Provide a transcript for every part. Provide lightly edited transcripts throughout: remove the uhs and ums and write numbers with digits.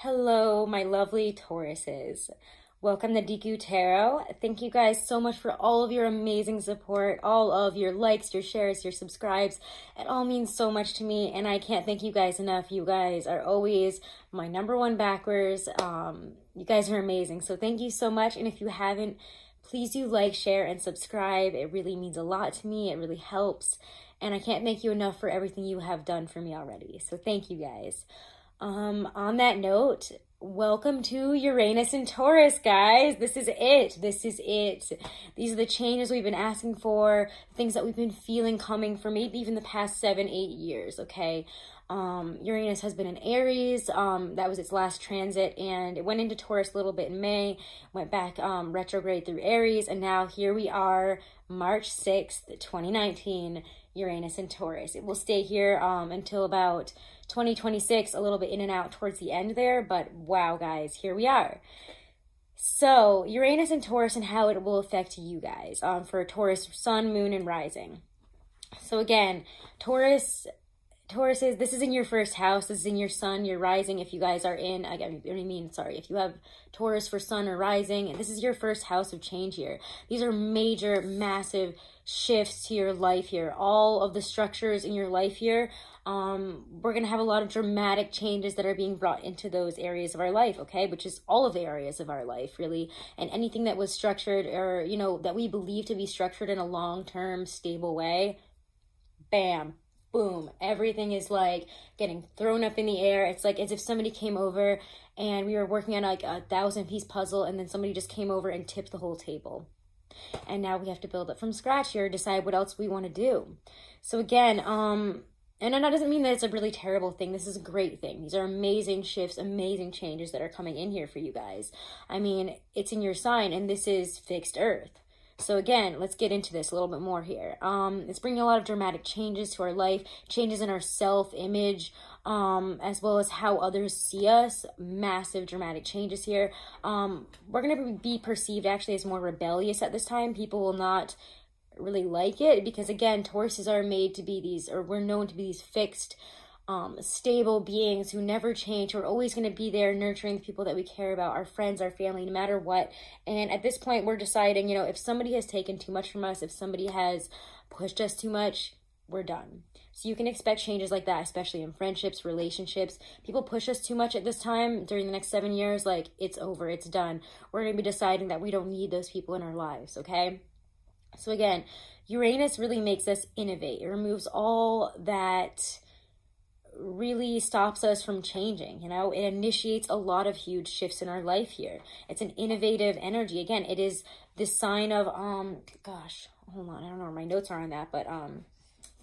Hello, my lovely Tauruses. Welcome to Deku Tarot. Thank you guys so much for all of your amazing support, all of your likes, your shares, your subscribes. It all means so much to me, and I can't thank you guys enough. You guys are always my #1 backers. You guys are amazing, so thank you so much. And if you haven't, please do like, share, and subscribe. It really means a lot to me. It really helps, and I can't thank you enough for everything you have done for me already. So thank you guys. On that note, welcome to Uranus and Taurus, guys. This is it. This is it. These are the changes we've been asking for, things that we've been feeling coming for maybe even the past 7-8 years, okay? Uranus has been in Aries. That was its last transit, and it went into Taurus a little bit in May, went back retrograde through Aries, and now here we are, March 6th, 2019, Uranus and Taurus. It will stay here until about 2026, a little bit in and out towards the end there, but wow, guys, here we are. So, Uranus and Taurus and how it will affect you guys for Taurus, Sun, Moon, and Rising. So again, Taurus is, this is in your first house, this is in your Sun, your Rising, if you guys are in, if you have Taurus for Sun or Rising, and this is your first house of change here. These are major, massive shifts to your life here. All of the structures in your life here, we're going to have a lot of dramatic changes that are being brought into those areas of our life, okay? Which is all of the areas of our life, really. And anything that was structured or, you know, that we believe to be structured in a long-term, stable way, bam, boom, everything is like getting thrown up in the air. It's like as if somebody came over and we were working on like a 1,000-piece puzzle, and then somebody just came over and tipped the whole table. And now we have to build it from scratch here, decide what else we want to do. So again, and that doesn't mean that it's a really terrible thing. This is a great thing. These are amazing shifts, amazing changes that are coming in here for you guys. I mean, it's in your sign, and this is fixed Earth. So again, let's get into this a little bit more here. It's bringing a lot of dramatic changes to our life, changes in our self-image, as well as how others see us. Massive dramatic changes here. We're going to be perceived actually as more rebellious at this time. People will not really like it because, again, Tauruses are made to be these, or we're known to be these fixed, stable beings who never change, who are always going to be there nurturing the people that we care about, our friends, our family, no matter what. And at this point, we're deciding, you know, if somebody has taken too much from us, if somebody has pushed us too much, we're done. So you can expect changes like that, especially in friendships, relationships. People push us too much at this time during the next 7 years, like, it's over, it's done. We're going to be deciding that we don't need those people in our lives, okay? So again, Uranus really makes us innovate. It removes all that really stops us from changing, you know? It initiates a lot of huge shifts in our life here. It's an innovative energy. Again, it is this sign of, gosh, hold on, I don't know where my notes are on that, but,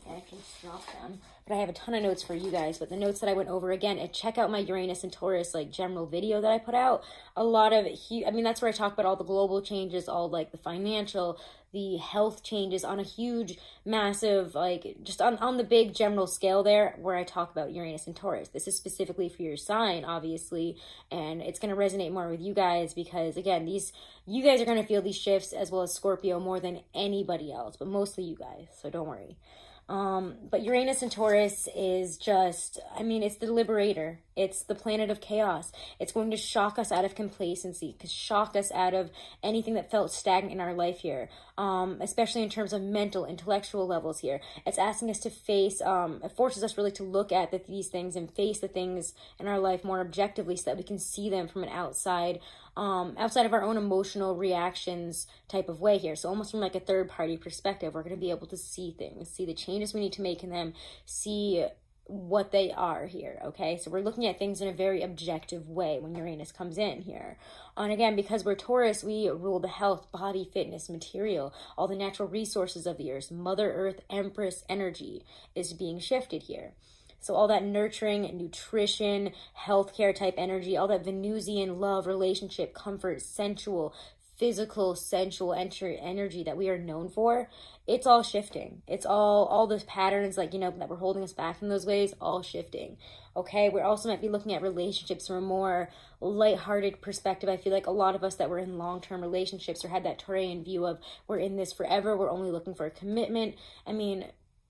I can drop them. But I have a ton of notes for you guys, but the notes that I went over, again, check out my Uranus and Taurus, like, general video that I put out. A lot of, I mean, that's where I talk about all the global changes, all, like, the financial, the health changes on a huge, massive, like, just on the big general scale there, where I talk about Uranus and Taurus. This is specifically for your sign, obviously, and it's going to resonate more with you guys because, again, you guys are going to feel these shifts, as well as Scorpio, more than anybody else, but mostly you guys, so don't worry. But Uranus and Taurus is just, I mean, it's the liberator. It's the planet of chaos. It's going to shock us out of complacency, shock us out of anything that felt stagnant in our life here, especially in terms of mental, intellectual levels here. It's asking us to face, it forces us really to look at these things and face the things in our life more objectively so that we can see them from an outside of our own emotional reactions type of way here. So almost from like a third-party perspective, we're going to be able to see things, see the changes we need to make in them, see what they are here, okay? So we're looking at things in a very objective way when Uranus comes in here. And again, because we're Taurus, we rule the health, body, fitness, material, all the natural resources of the earth. Mother Earth, Empress energy is being shifted here. So all that nurturing, nutrition, healthcare type energy, all that Venusian love, relationship, comfort, sensual, physical, sensual energy that we are known for, it's all shifting. It's all those patterns, like, you know, that were holding us back in those ways, all shifting. Okay, we also might be looking at relationships from a more lighthearted perspective. I feel like a lot of us that were in long-term relationships or had that Taurian view of we're in this forever, we're only looking for a commitment. I mean,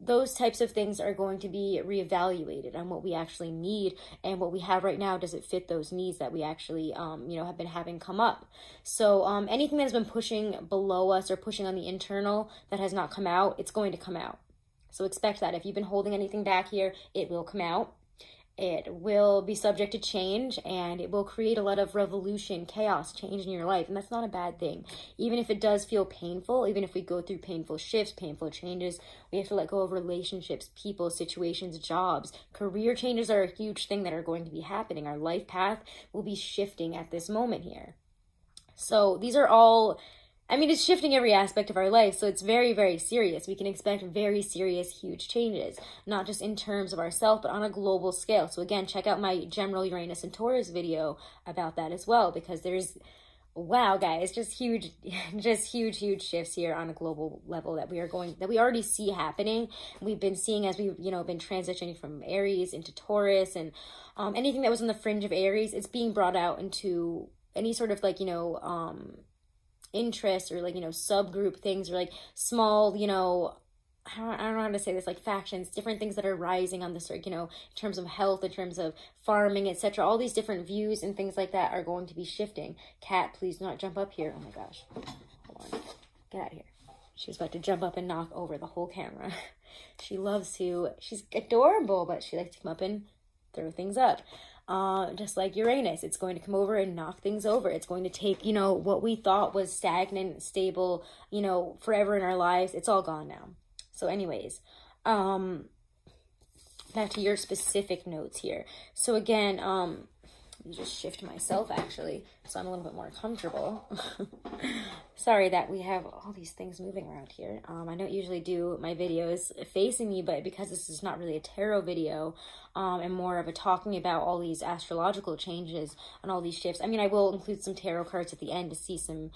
those types of things are going to be reevaluated on what we actually need, and what we have right now, does it fit those needs that we actually, you know, have been having come up. So anything that has been pushing below us or pushing on the internal that has not come out, it's going to come out. So expect that. If you've been holding anything back here, it will come out. It will be subject to change, and it will create a lot of revolution, chaos, change in your life. And that's not a bad thing. Even if it does feel painful, even if we go through painful shifts, painful changes, we have to let go of relationships, people, situations, jobs. Career changes are a huge thing that are going to be happening. Our life path will be shifting at this moment here. So these are all, I mean, it's shifting every aspect of our life, so it's very, very serious. We can expect very serious, huge changes, not just in terms of ourselves, but on a global scale. So again, check out my general Uranus and Taurus video about that as well, because there's, wow, guys, just huge shifts here on a global level that we already see happening. We've been seeing as we've, you know, been transitioning from Aries into Taurus, and anything that was on the fringe of Aries, it's being brought out into any sort of, like, you know, interests, or, like, you know, subgroup things, or like small, you know, I don't know how to say this, like factions, different things that are rising on this, you know, in terms of health, in terms of farming, etc. All these different views and things like that are going to be shifting. Cat, please do not jump up here. Oh my gosh. Hold on. Get out of here. She was about to jump up and knock over the whole camera. She loves to, she's adorable, but she likes to come up and throw things up. Just like Uranus, it's going to come over and knock things over. It's going to take, you know, what we thought was stagnant, stable, you know, forever in our lives. It's all gone now. So anyways, back to your specific notes here. So again, let me just shift myself actually, so I'm a little bit more comfortable. Sorry that we have all these things moving around here. I don't usually do my videos facing me, but because this is not really a tarot video, and more of a talking about all these astrological changes and all these shifts. I mean, I will include some tarot cards at the end to see some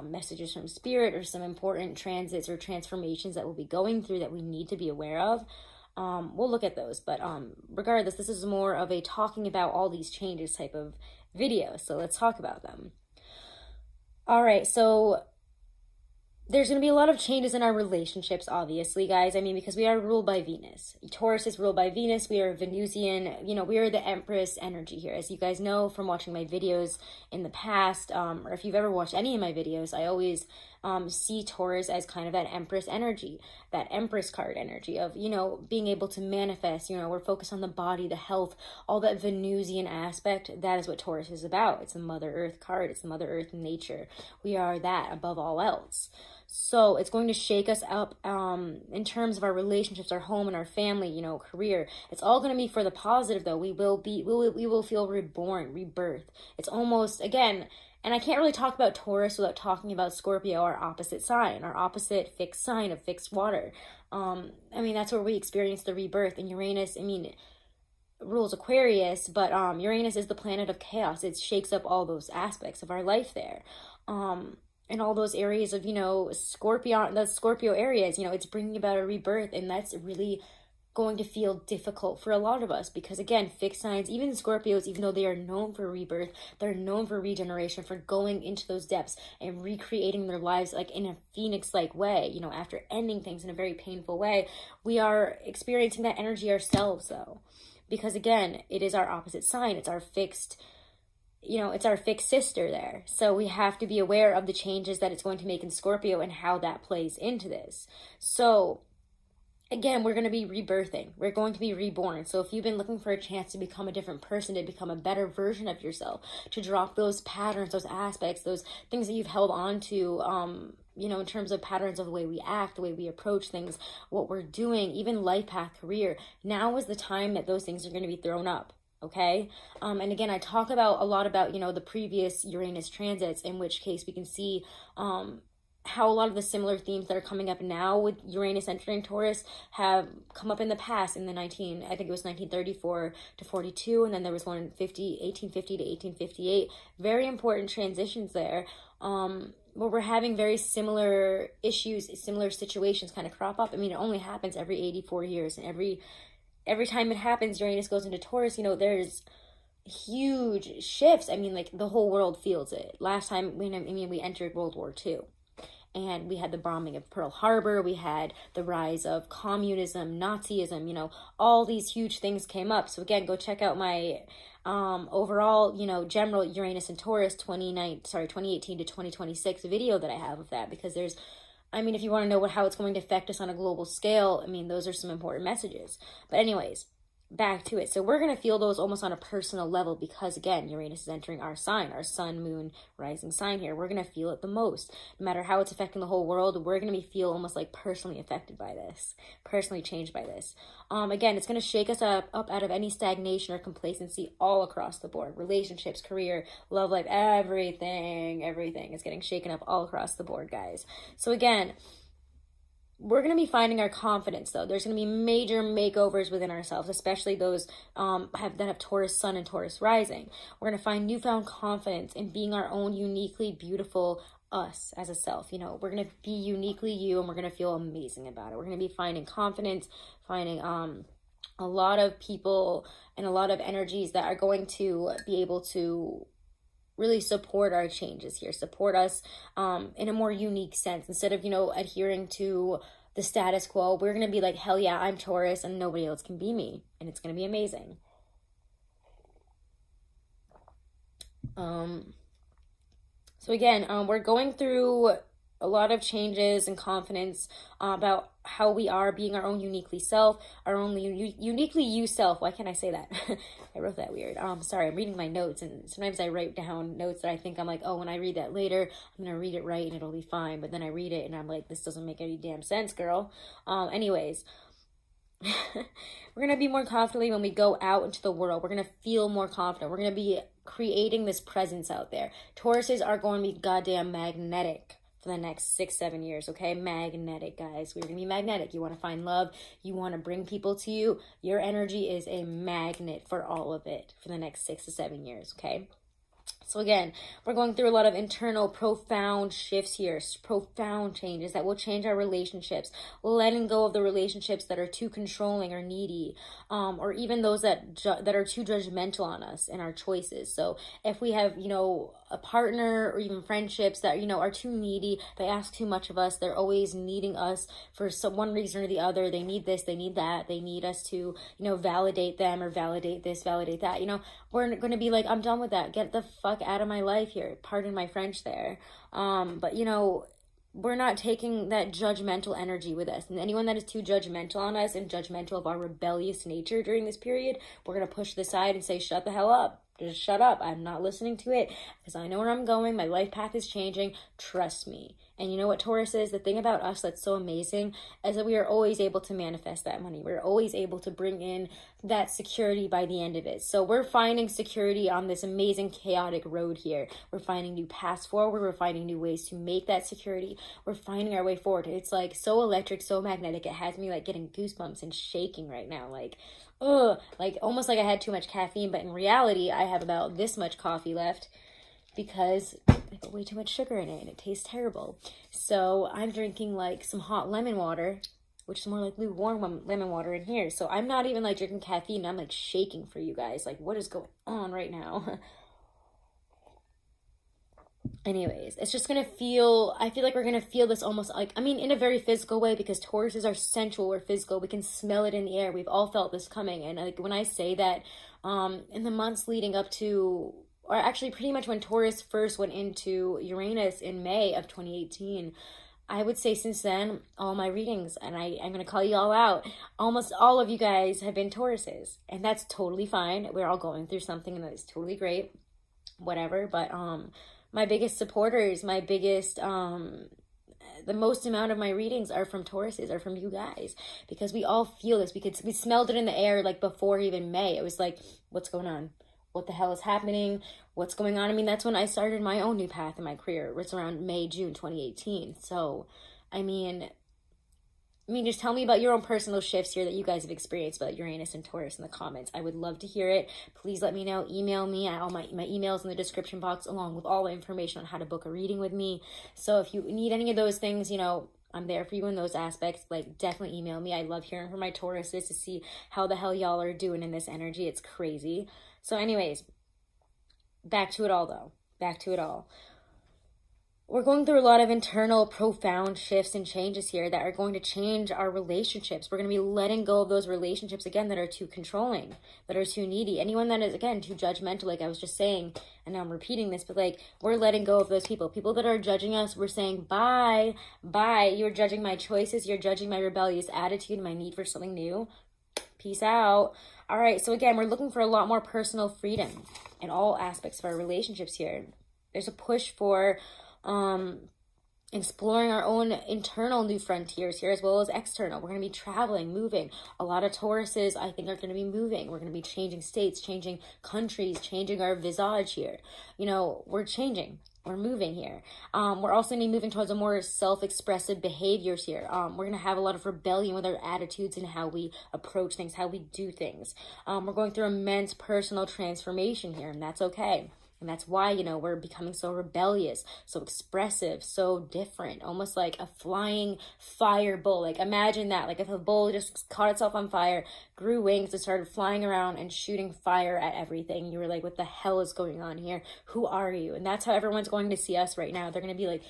messages from spirit, or some important transits or transformations that we'll be going through that we need to be aware of. We'll look at those, but regardless, this is more of a talking about all these changes type of video, so let's talk about them. All right, so there's going to be a lot of changes in our relationships, obviously, guys. I mean, because we are ruled by Venus. Taurus is ruled by Venus. We are Venusian. You know, we are the Empress energy here. As you guys know from watching my videos in the past, or if you've ever watched any of my videos, I always see Taurus as kind of that Empress energy, that Empress card energy of, you know, being able to manifest. You know, we're focused on the body, the health, all that Venusian aspect. That is what Taurus is about. It's a Mother Earth card. It's the Mother Earth nature. We are that above all else. So it's going to shake us up in terms of our relationships, our home and our family, you know, career. It's all going to be for the positive, though. We will feel reborn, rebirth. It's almost, again, and I can't really talk about Taurus without talking about Scorpio, our opposite sign, our opposite fixed sign of fixed water. I mean, that's where we experience the rebirth. And Uranus, I mean, rules Aquarius, but Uranus is the planet of chaos. It shakes up all those aspects of our life there. And all those areas of, you know, the Scorpio areas, you know, it's bringing about a rebirth, and that's really going to feel difficult for a lot of us because, again, fixed signs, even Scorpios, even though they are known for rebirth, they're known for regeneration, for going into those depths and recreating their lives like in a phoenix-like way, you know, after ending things in a very painful way. We are experiencing that energy ourselves, though, because, again, it is our opposite sign. It's our fixed, you know, it's our fixed sister there. So we have to be aware of the changes that it's going to make in Scorpio and how that plays into this. So again, we're going to be rebirthing. We're going to be reborn. So if you've been looking for a chance to become a different person, to become a better version of yourself, to drop those patterns, those aspects, those things that you've held on to, you know, in terms of patterns of the way we act, the way we approach things, what we're doing, even life path, career, now is the time that those things are going to be thrown up. Okay. And again, I talk about a lot about, you know, the previous Uranus transits, in which case we can see, how a lot of the similar themes that are coming up now with Uranus entering Taurus have come up in the past in the I think it was 1934 to 42. And then there was one in 1850 to 1858, very important transitions there. Where we're having very similar issues, similar situations kind of crop up. I mean, it only happens every 84 years, and every time it happens, Uranus goes into Taurus, you know, there's huge shifts. I mean, like, the whole world feels it. Last time, we entered World War II. and we had the bombing of Pearl Harbor, we had the rise of communism, Nazism, you know, all these huge things came up. So again, go check out my overall, you know, general Uranus and Taurus 2018 to 2026 video that I have of that, because there's, I mean, if you want to know how it's going to affect us on a global scale, I mean, those are some important messages. But anyways, back to it. So we're going to feel those almost on a personal level because, again, Uranus is entering our sign, our sun, moon, rising sign here. We're going to feel it the most. No matter how it's affecting the whole world, we're going to feel almost like personally affected by this, personally changed by this. Again, it's going to shake us up out of any stagnation or complacency all across the board. Relationships, career, love life, everything is getting shaken up all across the board, guys. So again, we're going to be finding our confidence, though. There's going to be major makeovers within ourselves, especially those that have Taurus sun and Taurus rising. We're going to find newfound confidence in being our own uniquely beautiful us as a self. You know, we're going to be uniquely you, and we're going to feel amazing about it. We're going to be finding confidence, finding a lot of people and a lot of energies that are going to be able to really support our changes here, support us in a more unique sense. Instead of, you know, adhering to the status quo, we're going to be like, hell yeah, I'm Taurus and nobody else can be me. And it's going to be amazing. So again, we're going through a lot of changes and confidence about how we are being our own uniquely self, our own uniquely you self. Why can't I say that? I wrote that weird. Sorry, I'm reading my notes, and sometimes I write down notes that I think I'm like, oh, when I read that later, I'm going to read it right and it'll be fine. But then I read it and I'm like, this doesn't make any damn sense, girl. Anyways, we're going to be more confidently when we go out into the world. We're going to feel more confident. We're going to be creating this presence out there. Tauruses are going to be goddamn magnetic for the next 6-7 years, okay? Magnetic, guys. We're going to be magnetic. You want to find love. You want to bring people to you. Your energy is a magnet for all of it for the next 6 to 7 years, okay? So again, we're going through a lot of internal profound shifts here, profound changes that will change our relationships, letting go of the relationships that are too controlling or needy, or even those that are too judgmental on us and our choices. So if we have, you know, a partner or even friendships that, you know, are too needy, they ask too much of us, they're always needing us for one reason or the other, they need this, they need that, they need us to, you know, validate them or validate this, validate that, you know, we're going to be like, I'm done with that, get the fuck out of my life here, pardon my French there. But you know, we're not taking that judgmental energy with us, and anyone that is too judgmental on us and judgmental of our rebellious nature during this period, we're going to push it aside and say, shut the hell up. Just shut up. I'm not listening to it because I know where I'm going. My life path is changing. Trust me. And you know what, Taurus is? The thing about us that's so amazing is that we are always able to manifest that money. We're always able to bring in that security by the end of it. So we're finding security on this amazing chaotic road here. We're finding new paths forward. We're finding new ways to make that security. We're finding our way forward. It's like so electric, so magnetic. It has me like getting goosebumps and shaking right now. Like, ugh, like almost like I had too much caffeine, but in reality, I have about this much coffee left because I put way too much sugar in it and it tastes terrible. So I'm drinking like some hot lemon water, which is more like lukewarm lemon water in here. So I'm not even like drinking caffeine. I'm like shaking for you guys. Like, what is going on right now? Anyways, it's just going to feel, I feel like we're going to feel this almost like, I mean, in a very physical way, because Tauruses are sensual or physical. We can smell it in the air. We've all felt this coming. And like when I say that, in the months leading up to, or actually pretty much when Taurus first went into Uranus in May of 2018, I would say since then, all my readings, and I'm going to call you all out, almost all of you guys have been Tauruses. And that's totally fine. We're all going through something and that's totally great. Whatever. But, my biggest supporters, my biggest, the most amount of my readings are from Tauruses, are from you guys, because we all feel this. We smelled it in the air like before even May. It was like, what's going on? What the hell is happening? What's going on? I mean, that's when I started my own new path in my career. It was around May, June 2018. So, I mean, just tell me about your own personal shifts here that you guys have experienced about Uranus and Taurus in the comments. I would love to hear it. Please let me know. Email me at all my emails in the description box, along with all the information on how to book a reading with me. So if you need any of those things, you know, I'm there for you in those aspects. Like, definitely email me. I love hearing from my Tauruses to see how the hell y'all are doing in this energy. It's crazy. So anyways, back to it all though. Back to it all. we're going through a lot of internal profound shifts and changes here that are going to change our relationships. We're going to be letting go of those relationships, again, that are too controlling, that are too needy. Anyone that is, again, too judgmental, like I was just saying, and now I'm repeating this, but like, we're letting go of those people. People that are judging us, we're saying, bye, bye. You're judging my choices. You're judging my rebellious attitude, my need for something new. Peace out. All right, so again, we're looking for a lot more personal freedom in all aspects of our relationships here. There's a push for exploring our own internal new frontiers here, as well as external. We're going to be traveling, moving. A lot of Tauruses, I think, are going to be moving. We're going to be changing states, changing countries, changing our visage here. You know, we're changing. We're moving here. We're also going to be moving towards a more self-expressive behaviors here. We're going to have a lot of rebellion with our attitudes and how we approach things, how we do things. We're going through immense personal transformation here, and that's okay. And that's why, you know, we're becoming so rebellious, so expressive, so different, almost like a flying fire bull. Like, imagine that, like if a bull just caught itself on fire, grew wings and started flying around and shooting fire at everything. You were like, what the hell is going on here? Who are you? And that's how everyone's going to see us right now. They're going to be like,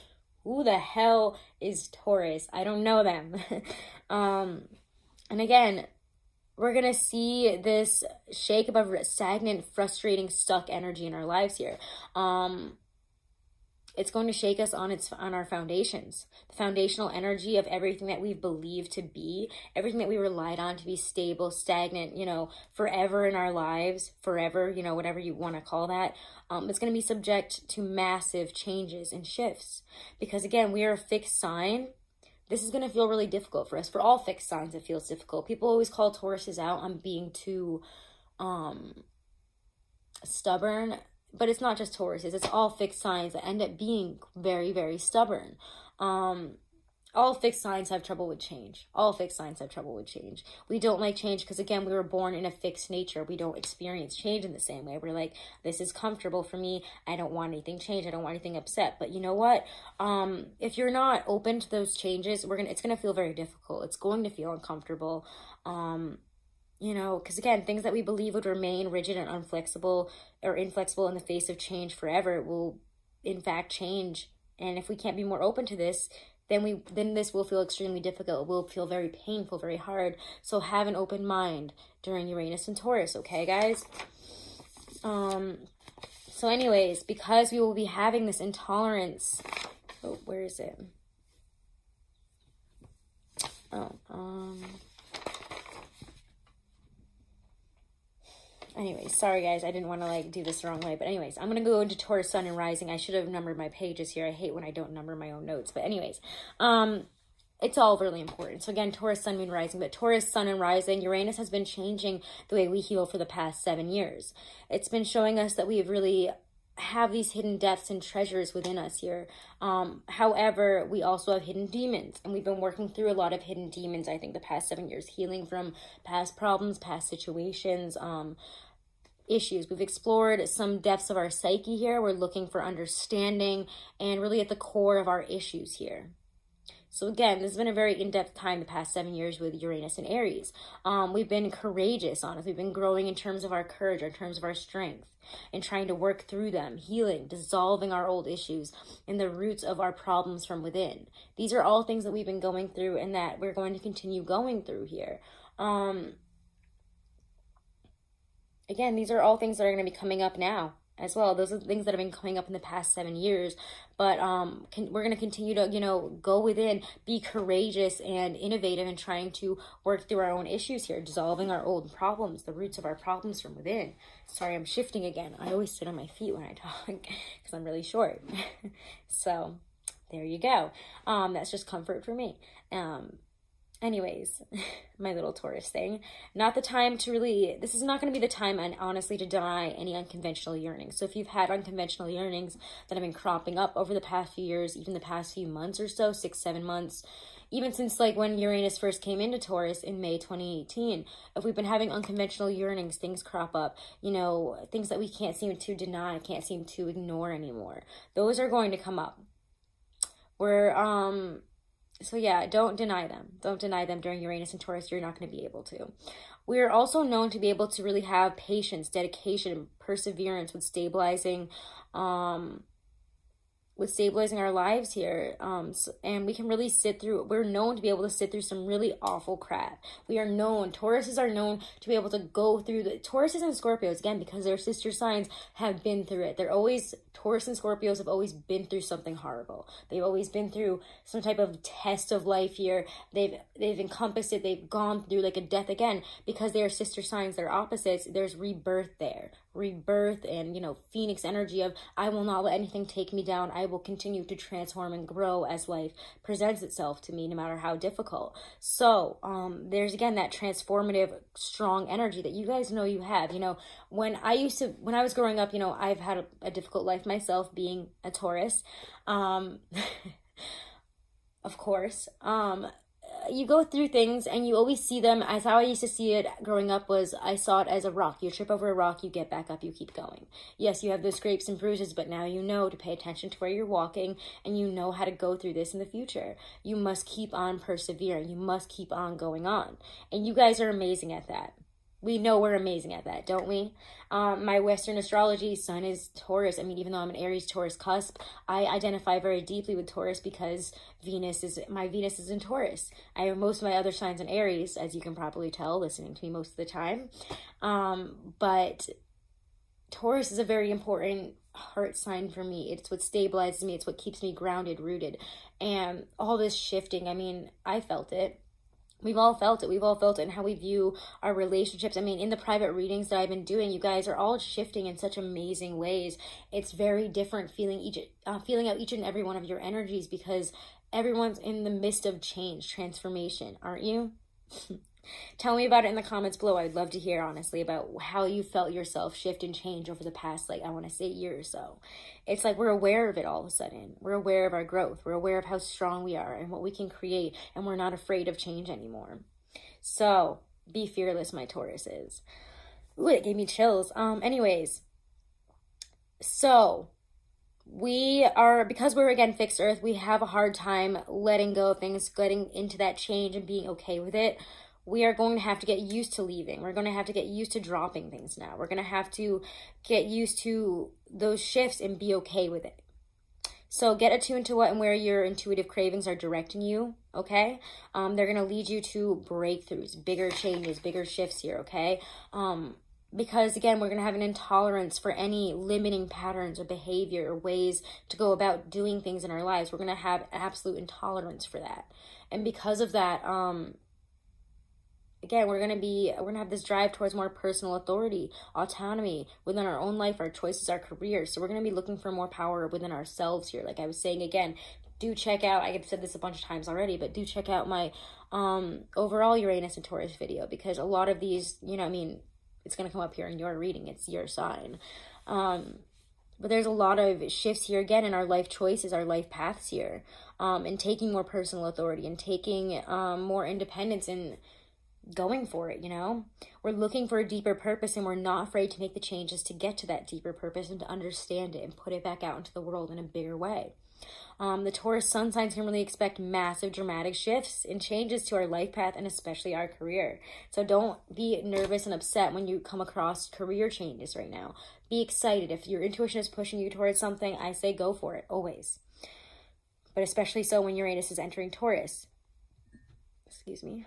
who the hell is Taurus? I don't know them. And again, we're going to see this shake of stagnant, frustrating, stuck energy in our lives here. It's going to shake us on our foundations. The foundational energy of everything that we've believed to be, everything that we relied on to be stable, stagnant, you know, forever in our lives, forever, you know, whatever you want to call that. It's going to be subject to massive changes and shifts. Because again, we are a fixed sign. This is going to feel really difficult for us. For all fixed signs, it feels difficult. People always call Tauruses out on being too stubborn. But it's not just Tauruses. It's all fixed signs that end up being very, very stubborn. All fixed signs have trouble with change. All fixed signs have trouble with change. We don't like change because, again, we were born in a fixed nature. We don't experience change in the same way. We're like, this is comfortable for me. I don't want anything changed. I don't want anything upset. But you know what? If you're not open to those changes, it's gonna feel very difficult. It's going to feel uncomfortable. You know, because again, things that we believe would remain rigid and inflexible in the face of change forever will, in fact, change. And if we can't be more open to this, then this will feel extremely difficult. It will feel very painful, very hard. So have an open mind during Uranus and Taurus, okay, guys? So anyways, because we will be having this intolerance. Oh, where is it? Anyways, sorry guys, I didn't want to like do this the wrong way, but anyways, I'm going to go into Taurus Sun and Rising. I should have numbered my pages here. I hate when I don't number my own notes, but anyways, it's all really important. So again, Taurus Sun, Moon, Rising, but Taurus Sun and Rising, Uranus has been changing the way we heal for the past 7 years. It's been showing us that we really have these hidden depths and treasures within us here. However, we also have hidden demons, and we've been working through a lot of hidden demons, I think, the past 7 years, healing from past problems, past situations, issues. We've explored some depths of our psyche here. We're looking for understanding and really at the core of our issues here. So again, this has been a very in-depth time the past 7 years with Uranus and Aries. We've been courageous on it. We've been growing in terms of our courage, in terms of our strength, and trying to work through them, healing, dissolving our old issues and the roots of our problems from within. These are all things that we've been going through and that we're going to continue going through here. Again, these are all things that are going to be coming up now as well. Those are the things that have been coming up in the past 7 years. But we're going to continue to, you know, go within, be courageous and innovative in trying to work through our own issues here, dissolving our old problems, the roots of our problems from within. Sorry, I'm shifting again. I always sit on my feet when I talk because I'm really short. So there you go. That's just comfort for me. Anyways, my little Taurus thing. Not the time to really, this is not going to be the time, and honestly, to deny any unconventional yearnings. So if you've had unconventional yearnings that have been cropping up over the past few years, even the past few months or so, 6-7 months, even since like when Uranus first came into Taurus in May 2018, if we've been having unconventional yearnings, things crop up, you know, things that we can't seem to deny, can't seem to ignore anymore. Those are going to come up. So yeah, don't deny them. Don't deny them during Uranus and Taurus. You're not going to be able to. We are also known to be able to really have patience, dedication, perseverance with stabilizing with stabilizing our lives here. And we can really sit through, we're known to be able to sit through some really awful crap. We are known, Tauruses are known to be able to go through the, Tauruses and Scorpios, again, because their sister signs have been through it. They're always, Taurus and Scorpios have always been through something horrible. They've always been through some type of test of life here. They've encompassed it. They've gone through like a death again, because they are sister signs, they're opposites. There's rebirth there. Rebirth and, you know, phoenix energy of, I will not let anything take me down. I will continue to transform and grow as life presents itself to me, no matter how difficult. So there's again that transformative strong energy that you guys know you have. You know, when I was growing up, you know, I've had a difficult life myself, being a Taurus, of course. You go through things and you always see them as how I used to see it growing up was, I saw it as a rock. You trip over a rock, you get back up, you keep going. Yes, you have those scrapes and bruises, but now you know to pay attention to where you're walking, and you know how to go through this in the future. You must keep on persevering. You must keep on going on. And you guys are amazing at that. We know we're amazing at that, don't we? My Western astrology sun is Taurus. I mean, even though I'm an Aries Taurus cusp, I identify very deeply with Taurus because my Venus is in Taurus. I have most of my other signs in Aries, as you can probably tell, listening to me most of the time. But Taurus is a very important heart sign for me. It's what stabilizes me. It's what keeps me grounded, rooted. And all this shifting, I mean, I felt it. We've all felt it. We've all felt it in how we view our relationships. I mean, in the private readings that I've been doing, you guys are all shifting in such amazing ways. It's very different feeling out each and every one of your energies, because everyone's in the midst of change, transformation, aren't you? Tell me about it in the comments below. I'd love to hear, honestly, about how you felt yourself shift and change over the past, like, I want to say year or so. It's like we're aware of it all of a sudden. We're aware of our growth. We're aware of how strong we are and what we can create, and we're not afraid of change anymore. So, be fearless, my Tauruses. Ooh, it gave me chills. Anyways, so because we're again fixed earth, we have a hard time letting go of things, getting into that change and being okay with it. We are going to have to get used to leaving. We're going to have to get used to dropping things now. We're going to have to get used to those shifts and be okay with it. So get attuned to what and where your intuitive cravings are directing you, okay? They're going to lead you to breakthroughs, bigger changes, bigger shifts here, okay? Because, again, we're going to have an intolerance for any limiting patterns or behavior or ways to go about doing things in our lives. We're going to have absolute intolerance for that. And because of that, again, we're going to have this drive towards more personal authority, autonomy within our own life, our choices, our careers. So we're going to be looking for more power within ourselves here. Like I was saying, again, do check out, I've said this a bunch of times already, but do check out my overall Uranus and Taurus video, because a lot of these, you know, I mean, it's going to come up here in your reading. It's your sign. But there's a lot of shifts here, again, in our life choices, our life paths here, and taking more personal authority and taking more independence and going for it, you know? We're looking for a deeper purpose, and we're not afraid to make the changes to get to that deeper purpose and to understand it and put it back out into the world in a bigger way. The Taurus sun signs can really expect massive dramatic shifts and changes to our life path and especially our career. So don't be nervous and upset when you come across career changes right now. Be excited. If your intuition is pushing you towards something, I say go for it, always. But especially so when Uranus is entering Taurus. Excuse me.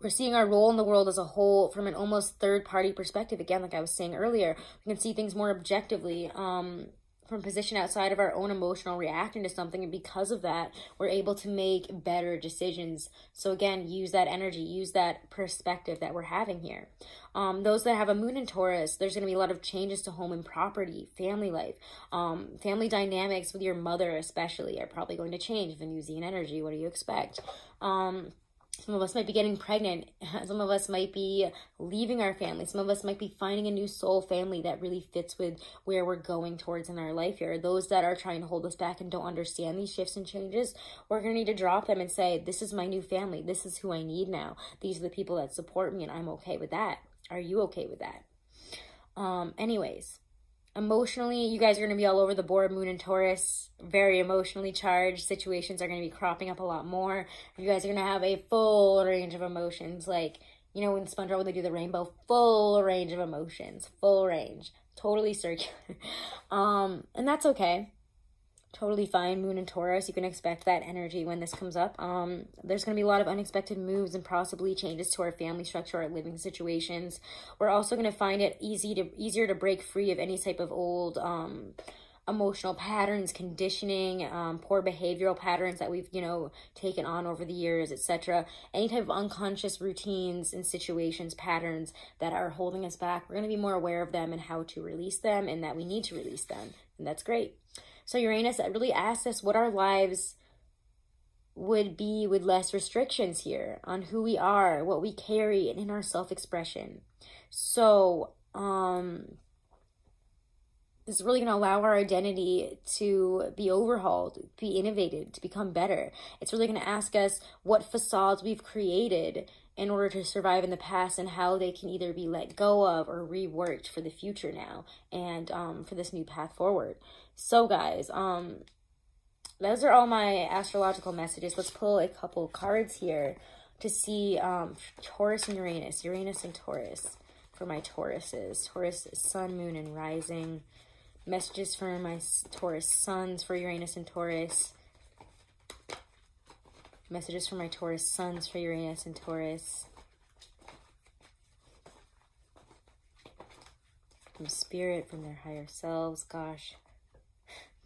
We're seeing our role in the world as a whole from an almost third-party perspective. Again, like I was saying earlier, we can see things more objectively from a position outside of our own emotional reacting to something. And because of that, we're able to make better decisions. So again, use that energy, use that perspective that we're having here. Those that have a moon in Taurus, there's going to be a lot of changes to home and property, family life, family dynamics with your mother especially are probably going to change. Venusian energy, what do you expect? Some of us might be getting pregnant. Some of us might be leaving our family. Some of us might be finding a new soul family that really fits with where we're going towards in our life here. Those that are trying to hold us back and don't understand these shifts and changes, we're going to need to drop them and say, this is my new family. This is who I need now. These are the people that support me, and I'm okay with that. Are you okay with that? Anyways. Emotionally, you guys are going to be all over the board. Moon and Taurus, very emotionally charged. Situations are going to be cropping up a lot more. You guys are going to have a full range of emotions, like You know, in SpongeBob, when they do the rainbow, full range of emotions, full range, totally circular. And that's okay. Totally fine. Moon and Taurus, you can expect that energy when this comes up. There's going to be a lot of unexpected moves and possibly changes to our family structure, our living situations. We're also going to find it easier to break free of any type of old emotional patterns, conditioning, poor behavioral patterns that we've, you know, taken on over the years, etc. Any type of unconscious routines and situations, patterns that are holding us back. We're going to be more aware of them and how to release them, and that we need to release them. And that's great. So Uranus really asks us what our lives would be with less restrictions here on who we are, what we carry, and in our self-expression. So this is really going to allow our identity to be overhauled, be innovated, to become better. It's really going to ask us what facades we've created in order to survive in the past, and how they can either be let go of or reworked for the future now, and for this new path forward. So guys, those are all my astrological messages. Let's pull a couple cards here to see Taurus and Uranus, Uranus and Taurus for my Tauruses. Taurus, sun, moon, and rising. Messages for my Taurus suns for Uranus and Taurus. Messages for my Taurus suns for Uranus and Taurus. From spirit, from their higher selves. Gosh.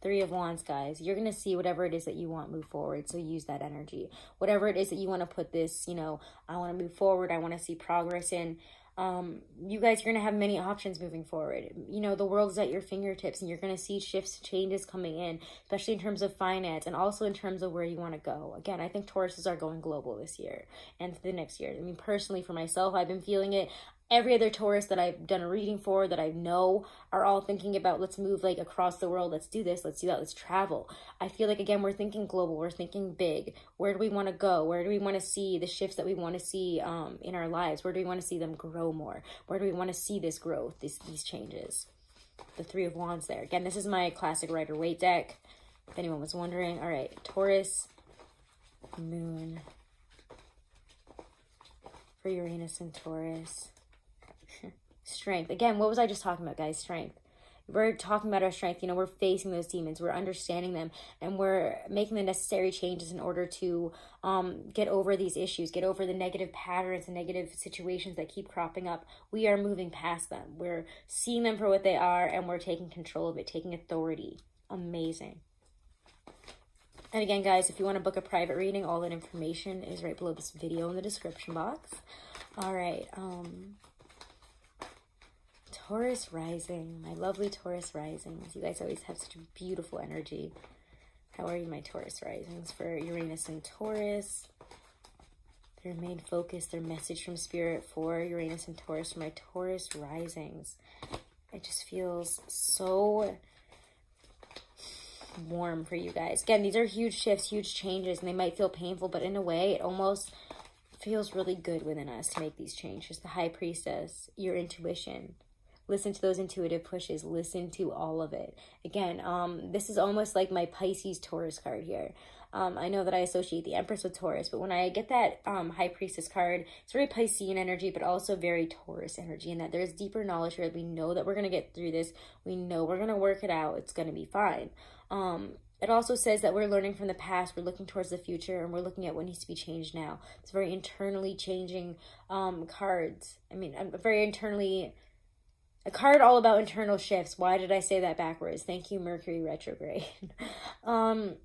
Three of Wands, guys. You're going to see whatever it is that you want move forward. So use that energy. Whatever it is that you want to put this, you know, I want to move forward. I want to see progress in. You guys are going to have many options moving forward. You know, the world is at your fingertips, and you're going to see shifts, changes coming in, especially in terms of finance, and also in terms of where you want to go. Again, I think Tauruses are going global this year and the next year. I mean, personally, for myself, I've been feeling it. Every other Taurus that I've done a reading for, that I know, are all thinking about, let's move like across the world. Let's do this. Let's do that. Let's travel. I feel like, again, we're thinking global. We're thinking big. Where do we want to go? Where do we want to see the shifts that we want to see in our lives? Where do we want to see them grow more? Where do we want to see this growth, these changes? The Three of Wands there. Again, this is my classic Rider-Waite deck, if anyone was wondering. All right, Taurus, moon, for Uranus and Taurus. Strength. Again, what was I just talking about, guys? Strength. We're talking about our strength. You know, we're facing those demons. We're understanding them. And we're making the necessary changes in order to get over these issues. Get over the negative patterns and negative situations that keep cropping up. We are moving past them. We're seeing them for what they are. And we're taking control of it. Taking authority. Amazing. And again, guys, if you want to book a private reading, all that information is right below this video in the description box. All right. Taurus rising, my lovely Taurus risings. You guys always have such a beautiful energy. How are you, my Taurus risings? For Uranus and Taurus, their main focus, their message from spirit for Uranus and Taurus, for my Taurus risings. It just feels so warm for you guys. Again, these are huge shifts, huge changes, and they might feel painful, but in a way, it almost feels really good within us to make these changes. The High Priestess, your intuition. Listen to those intuitive pushes. Listen to all of it. Again, this is almost like my Pisces Taurus card here. I know that I associate the Empress with Taurus, but when I get that High Priestess card, it's very Piscean energy, but also very Taurus energy, and that there's deeper knowledge here. We know that we're going to get through this. We know we're going to work it out. It's going to be fine. It also says that we're learning from the past, we're looking towards the future, and we're looking at what needs to be changed now. It's very internally changing cards. I mean, very internally... A card all about internal shifts. Why did I say that backwards? Thank you, Mercury retrograde. And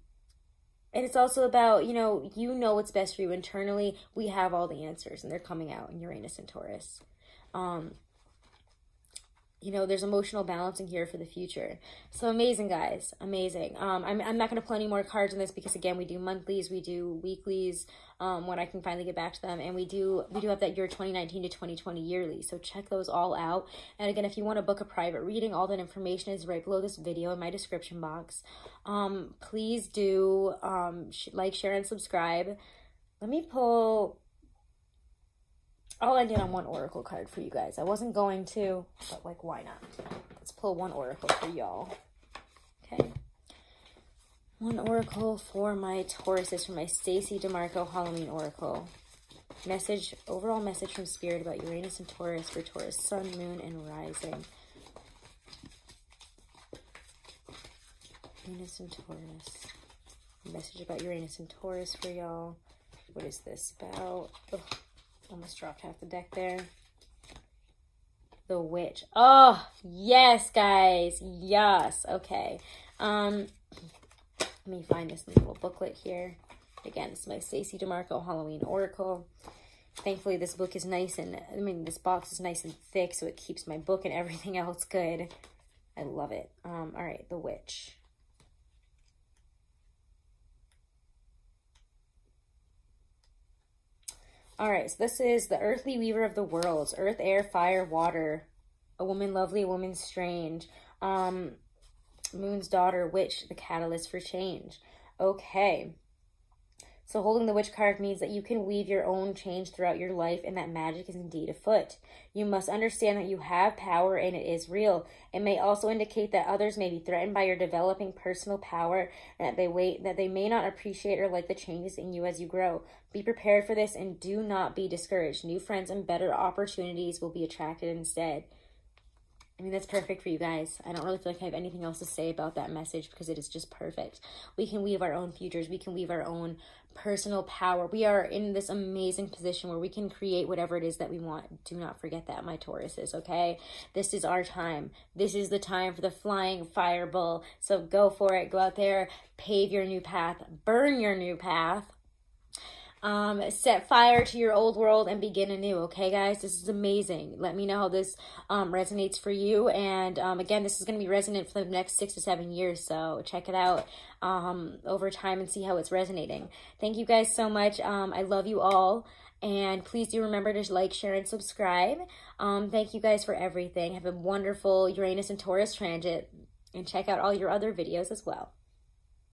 it's also about, you know what's best for you internally. We have all the answers, and they're coming out in Uranus and Taurus. You know, there's emotional balancing here for the future. So amazing, guys. Amazing. I'm not going to pull any more cards on this because, again, we do monthlies, we do weeklies, when I can finally get back to them. And we do have that year 2019 to 2020 yearly. So check those all out. And again, if you want to book a private reading, all that information is right below this video in my description box. Please do like, share, and subscribe. Let me pull... I'll end it on one oracle card for you guys. I wasn't going to, but like, why not? Let's pull one oracle for y'all. Okay. One oracle for my Tauruses, for my Stacey DeMarco Halloween oracle. Message, overall message from Spirit about Uranus and Taurus for Taurus, Sun, Moon, and Rising. Uranus and Taurus. Message about Uranus and Taurus for y'all. What is this about? Ugh, almost dropped half the deck there. The Witch. Oh, yes, guys. Yes. Okay. Let me find this little booklet here. Again, it's my Stacey DeMarco Halloween Oracle. Thankfully, this book is nice and, I mean, this box is nice and thick, so it keeps my book and everything else good. I love it. All right, The Witch. All right, so this is the earthly weaver of the worlds. Earth, air, fire, water. A woman lovely, a woman strange. Moon's daughter, witch, the catalyst for change. Okay. So holding the Witch card means that you can weave your own change throughout your life and that magic is indeed afoot. You must understand that you have power and it is real. It may also indicate that others may be threatened by your developing personal power and that they may not appreciate or like the changes in you as you grow. Be prepared for this and do not be discouraged. New friends and better opportunities will be attracted instead. I mean, that's perfect for you guys. I don't really feel like I have anything else to say about that message because it is just perfect. We can weave our own futures. We can weave our own personal power. We are in this amazing position where we can create whatever it is that we want. Do not forget that, my Tauruses, okay? This is our time. This is the time for the flying fireball. So go for it. Go out there, pave your new path, burn your new path. Set fire to your old world and begin anew. Okay, guys, this is amazing. Let me know how this resonates for you. And again, this is going to be resonant for the next 6 to 7 years. So check it out over time and see how it's resonating. Thank you guys so much. I love you all. And please do remember to like, share, and subscribe. Thank you guys for everything. Have a wonderful Uranus and Taurus transit. And check out all your other videos as well.